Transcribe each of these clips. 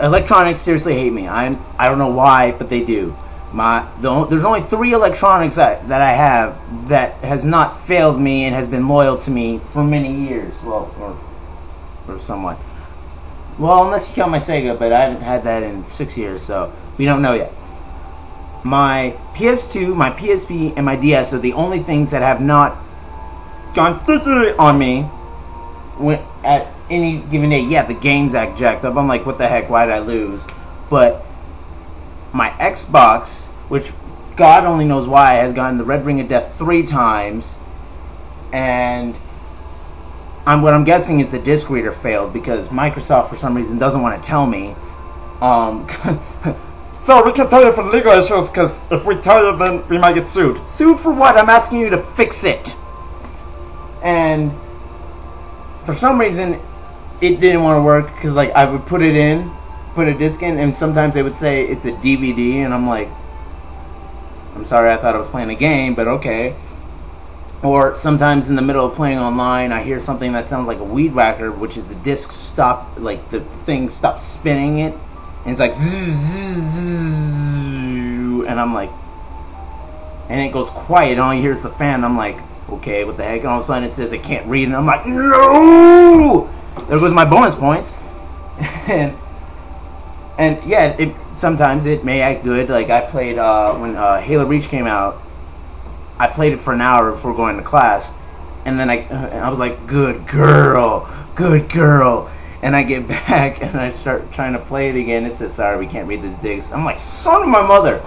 electronics seriously hate me. I don't know why, but they do. There's only 3 electronics that I have that has not failed me and has been loyal to me for many years. Well, or somewhat. Well, unless you count my Sega, but I haven't had that in 6 years, so we don't know yet. My PS2, my PSP, and my DS are the only things that have not gone on me at any given day. Yeah, the games act jacked up. I'm like, what the heck, why did I lose? But my Xbox, which God only knows why, has gotten the red ring of death 3 times, and what I'm guessing is the disc reader failed because Microsoft for some reason doesn't want to tell me. So we can't tell you for legal issues, because if we tell you, then we might get sued. Sued for what? I'm asking you to fix it. And for some reason, it didn't want to work, because like I would put a disc in, and sometimes they would say it's a DVD, and I'm like, I'm sorry, I thought I was playing a game, but okay. Or sometimes in the middle of playing online, I hear something that sounds like a weed whacker, which is the disc stop, like the thing stops spinning it, and it's like and I'm like, and it goes quiet, and all you hear is the fan. I'm like, okay, what the heck? And all of a sudden it says it can't read, and I'm like, no! There goes my bonus points. and yeah, sometimes it may act good. Like I played when Halo Reach came out. I played it for an hour before going to class, and then I was like, good girl, and I get back and I start trying to play it again. It says, sorry, we can't read this disc. I'm like, son of my mother.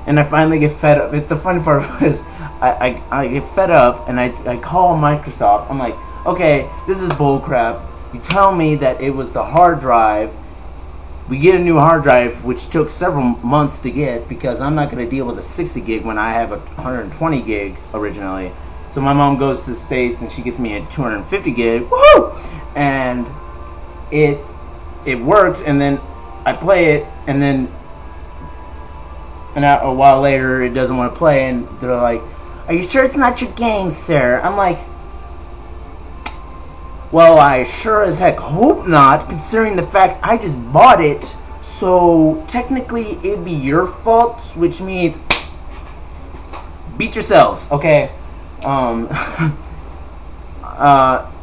And I finally get fed up. The funny part was I get fed up, and I call Microsoft. I'm like, okay, this is bull crap. You tell me that it was the hard drive. We get a new hard drive, which took several months to get, because I'm not going to deal with a 60 gig when I have a 120 gig originally. So my mom goes to the States and she gets me a 250 gig. Woohoo! And it worked, and then I play it, and then a while later it doesn't want to play, and they're like, are you sure it's not your game, sir? I'm like, well, I sure as heck hope not, considering the fact I just bought it, so technically it'd be your fault, which means beat yourselves, okay?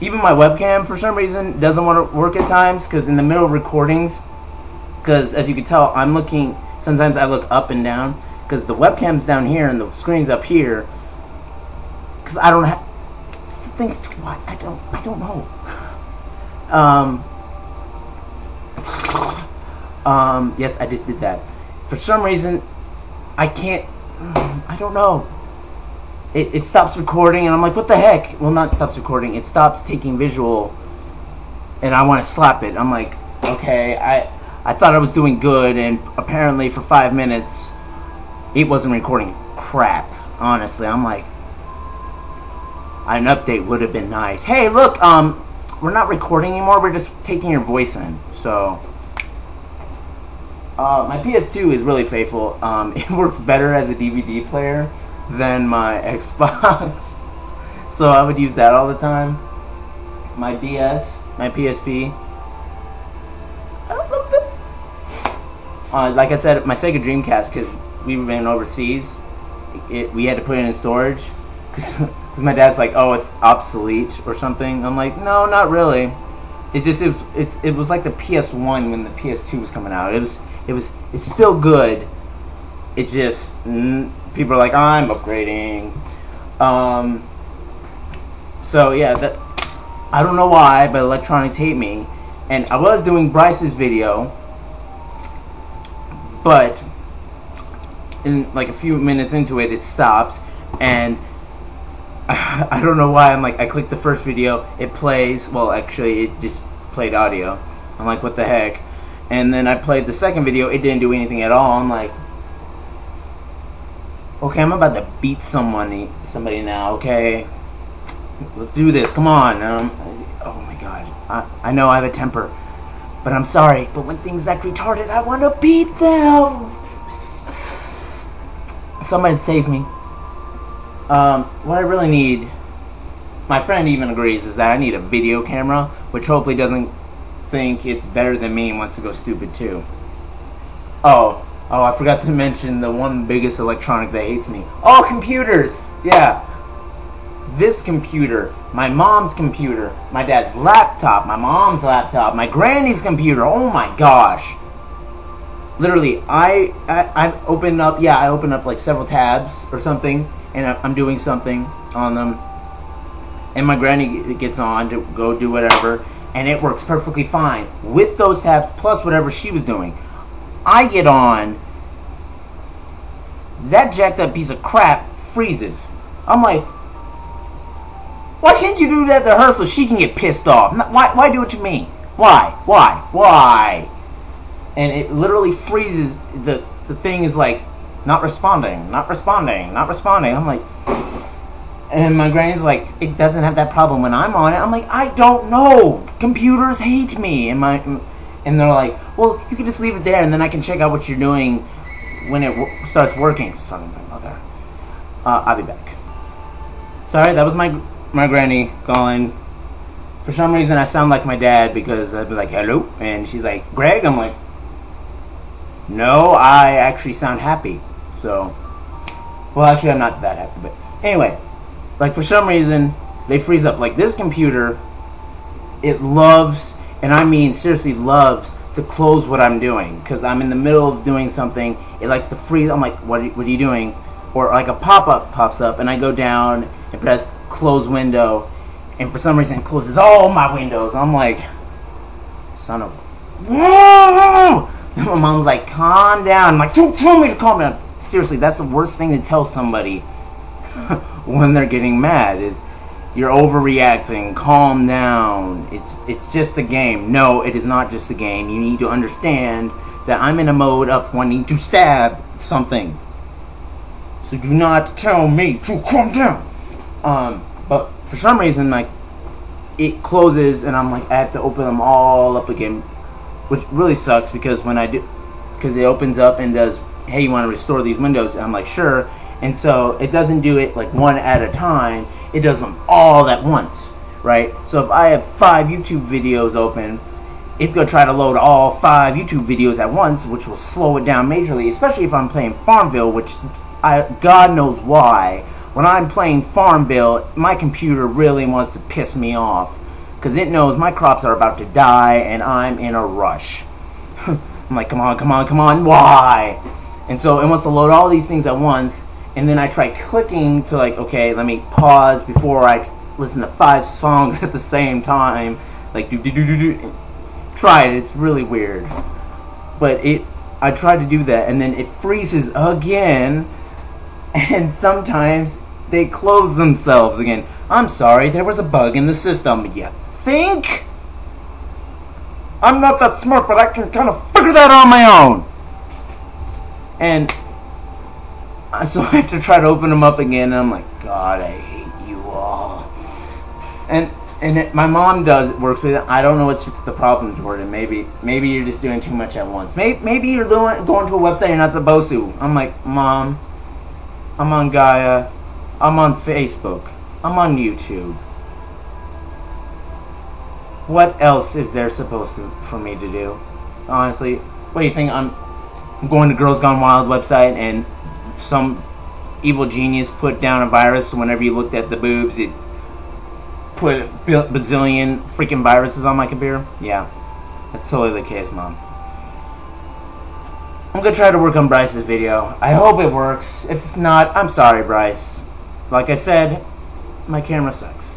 Even my webcam, for some reason, doesn't want to work at times, because in the middle of recordings, because as you can tell, I'm looking, sometimes I look up and down, because the webcam's down here and the screen's up here, because I don't have things to what I don't know. Yes, I just did that. For some reason, I can't. I don't know. It stops recording, and I'm like, what the heck? Well, not stops recording. It stops taking visual, and I want to slap it. I'm like, okay, I thought I was doing good, and apparently for 5 minutes, it wasn't recording crap. Honestly, I'm like, an update would have been nice. Hey, look, we're not recording anymore. We're just taking your voice in. So, my PS2 is really faithful. It works better as a DVD player than my Xbox. So I would use that all the time. My DS, my PSP. I don't love them. Like I said, my Sega Dreamcast, because we were in overseas, we had to put it in storage. Because my dad's like, oh, it's obsolete or something. I'm like, no, not really. It was like the PS1 when the PS2 was coming out. It's still good. It's just people are like, oh, I'm upgrading. So yeah, I don't know why, but electronics hate me. And I was doing Bryce's video, but in like a few minutes into it, it stopped, and I don't know why. I'm like, I clicked the first video, it plays. Well, actually, it just played audio. I'm like, what the heck? And then I played the second video, it didn't do anything at all. I'm like, okay, I'm about to beat somebody now, okay? Let's do this, come on. Oh my god, I know I have a temper, but I'm sorry, but when things act retarded, I want to beat them. Somebody save me. What I really need, my friend even agrees, is that I need a video camera, which hopefully doesn't think it's better than me and wants to go stupid too. Oh, I forgot to mention the one biggest electronic that hates me. Oh, computers! Yeah. This computer, my mom's computer, my dad's laptop, my mom's laptop, my granny's computer. Oh my gosh. Literally, I opened up, I opened up like several tabs or something, and I'm doing something on them. And my granny gets on to go do whatever, and it works perfectly fine with those tabs plus whatever she was doing. I get on, that jacked up piece of crap freezes. I'm like, why can't you do that to her so she can get pissed off? Why do it to me? Why? And it literally freezes. The thing is like, not responding. I'm like, and my granny's like, it doesn't have that problem when I'm on it. I'm like, I don't know. Computers hate me. And they're like, well, you can just leave it there, and then I can check out what you're doing when it starts working. Son of my mother. I'll be back. Sorry, that was my granny calling. For some reason, I sound like my dad because I'd be like, hello, and she's like, Greg. I'm like, no, I actually sound happy. So, well, actually, I'm not that happy, but anyway, like for some reason, they freeze up. Like this computer, it loves, and I mean seriously loves, to close what I'm doing because I'm in the middle of doing something. It likes to freeze. I'm like, what are you doing? Or like a pop-up pops up, and I go down and press close window, and for some reason it closes all my windows. I'm like, son of a... My mom's like, calm down. I'm like, don't tell me to calm down. Seriously, that's the worst thing to tell somebody when they're getting mad is, you're overreacting, calm down. It's just a game. No, it is not just a game. You need to understand that I'm in a mode of wanting to stab something. So do not tell me to calm down. But for some reason, like, it closes, and I'm like, I have to open them all up again, which really sucks because when I do, because it opens up and does, hey, you want to restore these windows? And I'm like, sure. And so it doesn't do it like one at a time. It does them all at once, right? So if I have 5 YouTube videos open, it's going to try to load all 5 YouTube videos at once, which will slow it down majorly, especially if I'm playing Farmville, which God knows why. When I'm playing Farmville, my computer really wants to piss me off because it knows my crops are about to die and I'm in a rush. I'm like, come on, why? And so it wants to load all these things at once, and then I try clicking to like, okay, let me pause before I listen to 5 songs at the same time. Like, do. Try it, it's really weird. But I tried to do that, and then it freezes again, and sometimes they close themselves again. I'm sorry, there was a bug in the system. You think? I'm not that smart, but I can kind of figure that out on my own. And so I have to try to open them up again, and I'm like, God, I hate you all. And my mom works with it. I don't know what's the problem, Jordan. Maybe you're just doing too much at once. Maybe you're going to a website you're not supposed to. I'm like, Mom, I'm on Gaia, I'm on Facebook, I'm on YouTube. What else is there for me to do? Honestly, what do you think? I'm going to Girls Gone Wild website, and some evil genius put down a virus, so whenever you looked at the boobs, it put a bazillion freaking viruses on my computer? Yeah, that's totally the case, Mom. I'm gonna try to work on Bryce's video. I hope it works. If not, I'm sorry, Bryce. Like I said, my camera sucks.